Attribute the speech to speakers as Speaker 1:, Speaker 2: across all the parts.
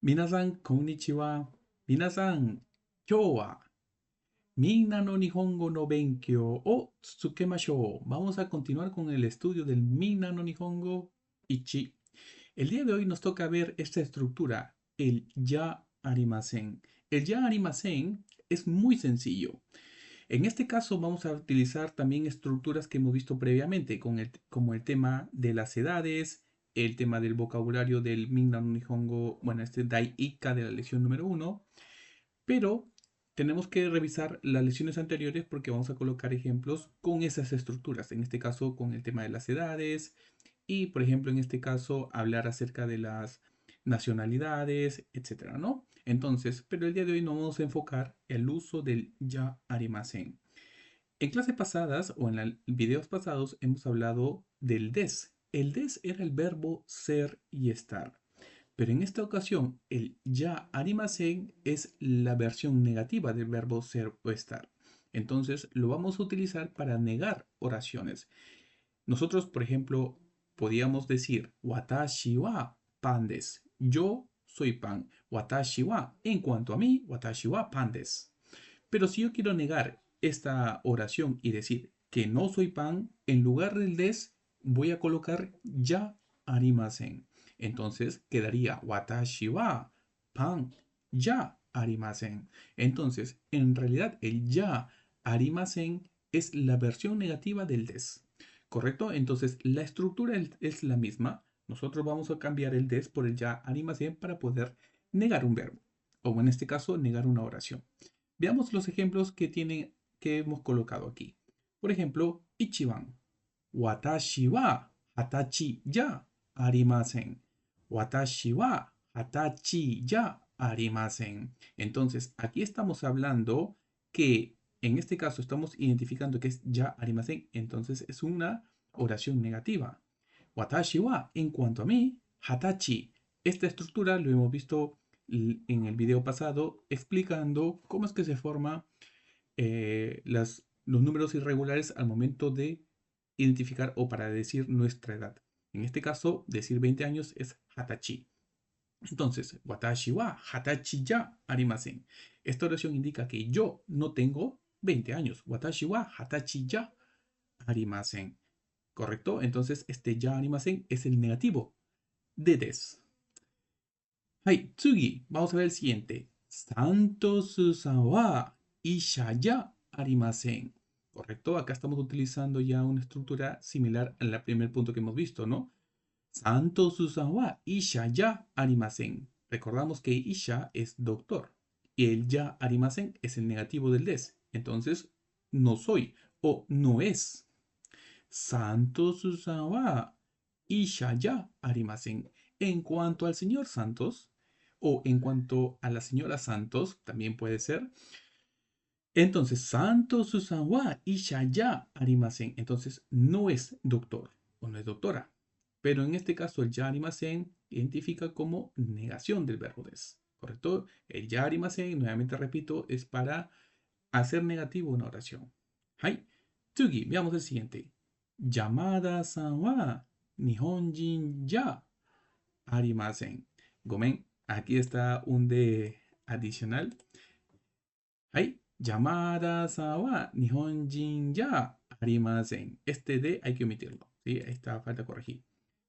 Speaker 1: Minasan, konnichiwa. Minasan, kyou wa Minna no Nihongo no Benkyou o Tsukemashou. Vamos a continuar con el estudio del Minna no Nihongo Ichi. El día de hoy nos toca ver esta estructura, el ya arimasen. El ya arimasen es muy sencillo. En este caso vamos a utilizar también estructuras que hemos visto previamente, como el tema de las edades, el tema del vocabulario del Minna no Nihongo, bueno, este Dai Ikka de la lección número uno, pero tenemos que revisar las lecciones anteriores porque vamos a colocar ejemplos con esas estructuras, en este caso con el tema de las edades y, por ejemplo, en este caso hablar acerca de las nacionalidades, etcétera, ¿no? Entonces, pero el día de hoy nos vamos a enfocar el uso del ya arimasen. En clases pasadas o en videos pasados hemos hablado del des. El des era el verbo ser y estar. Pero en esta ocasión, el ya arimasen es la versión negativa del verbo ser o estar. Entonces lo vamos a utilizar para negar oraciones. Nosotros, por ejemplo, podíamos decir watashi wa pan desu. Yo soy pan. Watashi wa, en cuanto a mí, watashi wa pan desu. Pero si yo quiero negar esta oración y decir que no soy pan, en lugar del des voy a colocar ya arimasen. Entonces quedaría watashi wa pan ya arimasen. Entonces, en realidad el ya arimasen es la versión negativa del des. ¿Correcto? Entonces, la estructura es la misma. Nosotros vamos a cambiar el des por el ya arimasen para poder negar un verbo. O en este caso, negar una oración. Veamos los ejemplos que hemos colocado aquí. Por ejemplo, Ichiban. Watashi wa hatachi ya arimasen. Watashi wa hatachi ya arimasen. Entonces, aquí estamos hablando que en este caso estamos identificando que es ya arimasen. Entonces, es una oración negativa. Watashi wa, en cuanto a mí, hatachi. Esta estructura lo hemos visto en el video pasado explicando cómo es que se forman los números irregulares al momento de identificar o para decir nuestra edad. En este caso, decir 20 años es hatachi. Entonces, watashi wa hatachi ya arimasen. Esta oración indica que yo no tengo 20 años. Watashi wa hatachi ya arimasen. ¿Correcto? Entonces, este ya arimasen es el negativo de des. Hai, tsugi. Vamos a ver el siguiente. Santos-san wa isha ya arimasen. ¿Correcto? Acá estamos utilizando ya una estructura similar al primer punto que hemos visto, ¿no? Santos-san wa isha ya arimasen. Recordamos que isha es doctor y el ya arimasen es el negativo del des. Entonces, no soy o no es. Santos-san wa isha ya arimasen. En cuanto al señor Santos, o en cuanto a la señora Santos, también puede ser. Entonces, Santos-san wa isha ya arimasen. Entonces, no es doctor o no es doctora. Pero en este caso, el ya arimasen identifica como negación del verbo des. ¿Correcto? El ya arimasen, nuevamente repito, es para hacer negativo una oración. Hai. Tsugi, veamos el siguiente. Yamada-san wa nihonjin ya arimasen. Gomen, aquí está un de adicional. Hai. Yamada-san wa nihonjin ya arimasen. Este de hay que omitirlo. ¿Sí? Esta falta corregir.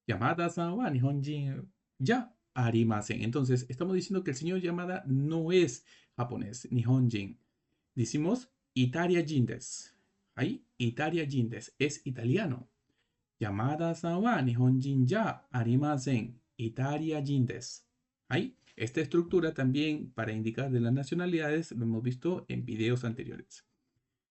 Speaker 1: Yamada-san wa nihonjin ya arimasen. Entonces, estamos diciendo que el señor Yamada no es japonés, nihonjin. Decimos Italia Jindes. Ahí, Italia Jindes es italiano. Yamada-san wa nihonjin ya arimasen. Italia Jindes. Ahí, esta estructura también para indicar de las nacionalidades lo hemos visto en videos anteriores.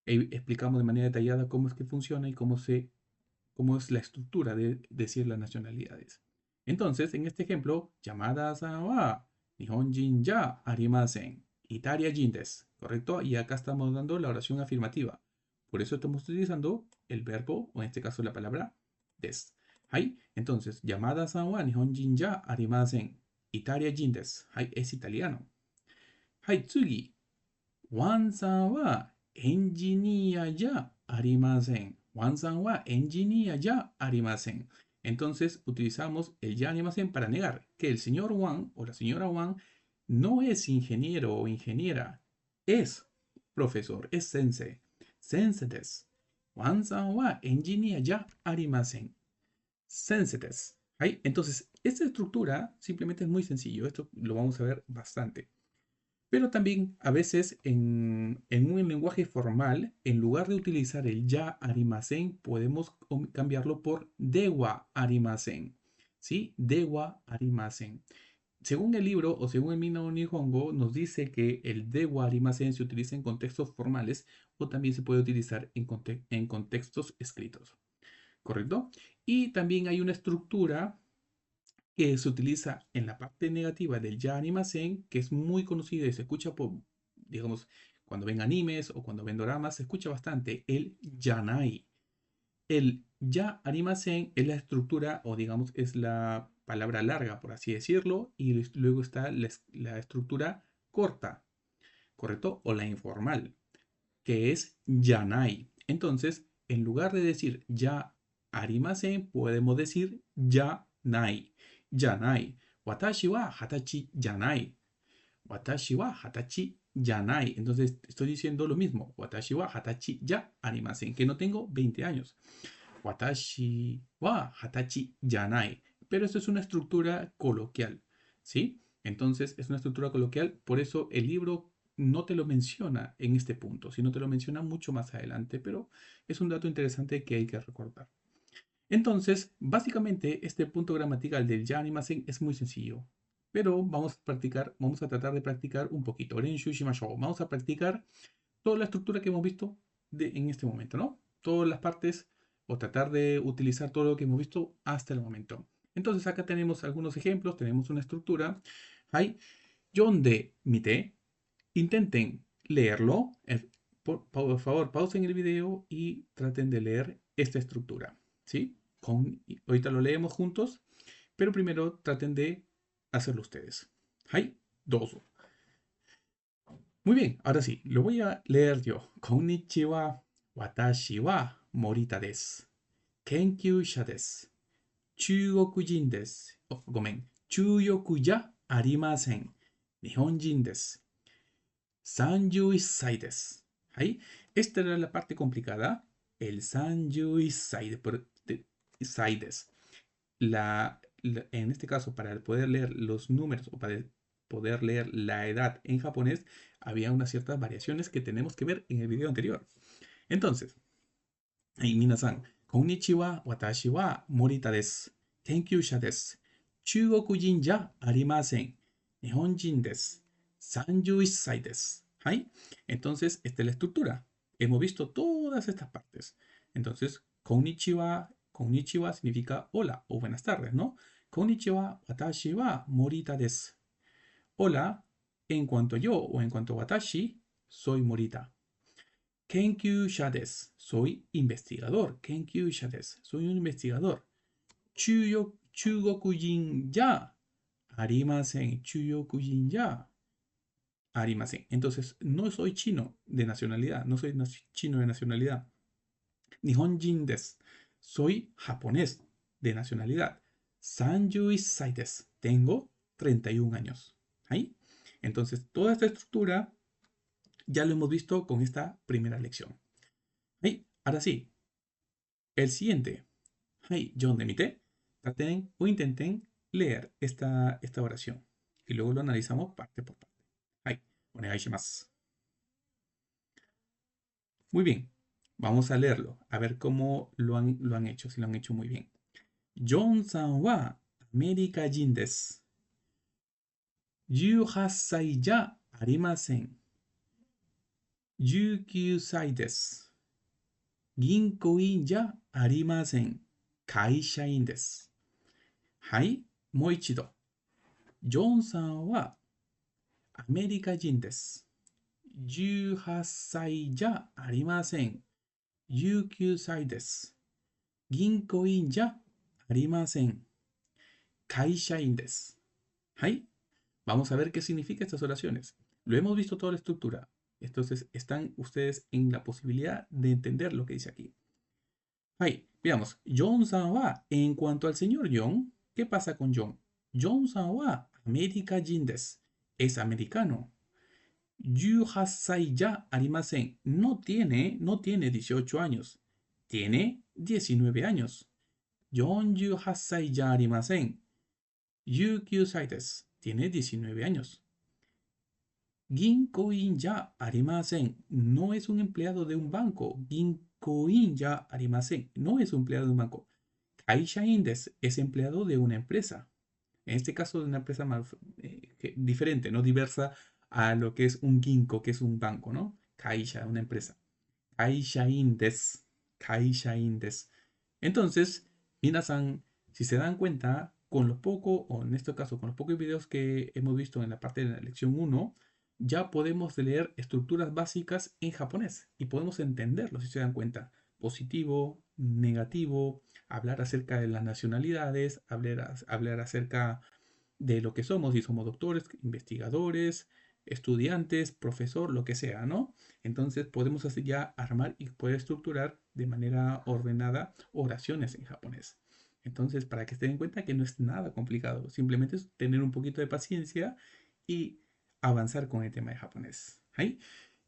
Speaker 1: Explicamos de manera detallada cómo es que funciona y cómo es la estructura de decir las nacionalidades. Entonces, en este ejemplo, Yamada-san wa nihonjin ya arimasen. Italia Jindes, ¿correcto? Y acá estamos dando la oración afirmativa. Por eso estamos utilizando el verbo, o en este caso la palabra des. Ahí, entonces, Yamada-san wa nihonjin ya arimasen. Italia Jindes. Ahí, es italiano. Hai, tsugi. Wan-san wa engineer ya arimasen. Wan-san wa engineer ya arimasen. Entonces utilizamos el ya arimasen para negar que el señor Wan o la señora Wan no es ingeniero o ingeniera, es profesor, es sensei. Sensei desu. Wan-san wa engineer ya arimasen. Sensei desu. ¿Ahí? Entonces, esta estructura simplemente es muy sencillo. Esto lo vamos a ver bastante. Pero también a veces en un lenguaje formal, en lugar de utilizar el ya arimasen, podemos cambiarlo por dewa arimasen. ¿Sí? Dewa arimasen. Según el libro o según el Mina no Nihongo, nos dice que el dewa arimasen se utiliza en contextos formales o también se puede utilizar en contextos escritos. ¿Correcto? Y también hay una estructura que se utiliza en la parte negativa del ya animasen, que es muy conocida y se escucha por, digamos, cuando ven animes o cuando ven doramas, se escucha bastante el yanai. El ya animasen es la estructura, o digamos, es la palabra larga, por así decirlo, y luego está la estructura corta, ¿correcto? O la informal, que es yanai. Entonces, en lugar de decir ya arimasen, podemos decir ya nai. Yanai. Watashi wa hatachi yanai. Watashi wa hatachi yanai. Entonces, estoy diciendo lo mismo. Watashi wa hatachi ya arimasen, que no tengo 20 años. Watashi wa hatachi yanai. Pero esto es una estructura coloquial, ¿sí? Entonces, es una estructura coloquial, por eso el libro no te lo menciona en este punto, sino te lo menciona mucho más adelante, pero es un dato interesante que hay que recordar. Entonces, básicamente, este punto gramatical del ya animasen es muy sencillo, pero vamos a tratar de practicar un poquito. Renshu shimashou. Vamos a practicar toda la estructura que hemos visto en este momento, ¿no? Todas las partes o tratar de utilizar todo lo que hemos visto hasta el momento. Entonces acá tenemos algunos ejemplos, tenemos una estructura. Hay de mite. Intenten leerlo. Por favor, pausen el video y traten de leer esta estructura. ¿Sí? Ahorita lo leemos juntos, pero primero traten de hacerlo ustedes. Hay dos. Muy bien, ahora sí, lo voy a leer yo. Konnichiwa, watashi wa Morita desu. Kenkyūsha desu. Chūgokujin desu. Oh, gomen. Chūyoku ya arimasen. Nihonjin desu. 31 歳です。はい。Esta era la parte complicada. El 31 歳des. En este caso, para poder leer los números o para poder leer la edad en japonés, había unas ciertas variaciones que tenemos que ver en el video anterior. Entonces, minasan, konnichiwa, watashi wa Morita desu. Kenkyūsha desu. Chūgokujin ya arimasen. Nihonjin desu. 31 歳です. ¿Hay? Entonces, esta es la estructura. Hemos visto todas estas partes. Entonces, konnichiwa, konnichiwa significa hola o buenas tardes, ¿no? Konnichiwa, watashi wa Morita desu. Hola, en cuanto yo o en cuanto watashi, soy Morita. Kenkyūsha desu. Soy investigador. Kenkyūsha desu. Soy un investigador. Chugokujin ya arimasen. Chugokujin ya arimasen. Entonces, no soy chino de nacionalidad. No soy chino de nacionalidad. Nihonjin desu. Soy japonés de nacionalidad. 31 歳です. Tengo 31 años. ¿Ahí? Entonces, toda esta estructura ya lo hemos visto con esta primera lección. ¿Ahí? Ahora sí, el siguiente. Hey, John de Mite, traten o intenten leer esta oración. Y luego lo analizamos parte por parte. Hey, onegaishimasu. Muy bien, vamos a leerlo, a ver cómo lo han hecho, si lo han hecho muy bien. John-san wa Amerikajin desu. 18歳じゃありません。19歳です。銀行員じゃありません。会社員です。はい、もう一度。ジョンさんはアメリカ人です。18歳じゃありません。19歳です。銀行員じゃありません。会社員です。はい。Vamos a ver qué significa estas oraciones. Lo hemos visto toda la estructura. Entonces están ustedes en la posibilidad de entender lo que dice aquí. Ahí, veamos. John-san wa, en cuanto al señor John, ¿qué pasa con John? John-san wa America Jin desu. es americano. 18歳じゃありません. No tiene 18 años. Tiene 19 años. 48歳じゃありません. 19歳です. Tiene 19 años. 銀行員じゃありません. No es un empleado de un banco. 銀行員じゃありません. No es un empleado de un banco. 会社員です. Es empleado de una empresa. En este caso, de una empresa más, diferente, no diversa a lo que es un ginko, que es un banco, ¿no? Kaisha, una empresa. Kaishain des. Kaishain des. Entonces, minasan, si se dan cuenta, con lo poco, o en este caso, con los pocos videos que hemos visto en la parte de la lección uno, ya podemos leer estructuras básicas en japonés y podemos entenderlo, si se dan cuenta. Positivo, negativo, hablar acerca de las nacionalidades, hablar acerca de lo que somos, si somos doctores, investigadores, estudiantes, profesor, lo que sea, ¿no? Entonces podemos así ya armar y poder estructurar de manera ordenada oraciones en japonés. Entonces, para que estén en cuenta que no es nada complicado, simplemente es tener un poquito de paciencia y avanzar con el tema de japonés. ¿はい?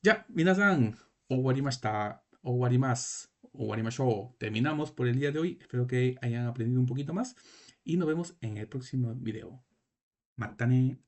Speaker 1: Ya, minasan, owarimashita, owarimasu, owarimashou. Terminamos por el día de hoy. Espero que hayan aprendido un poquito más y nos vemos en el próximo video. またね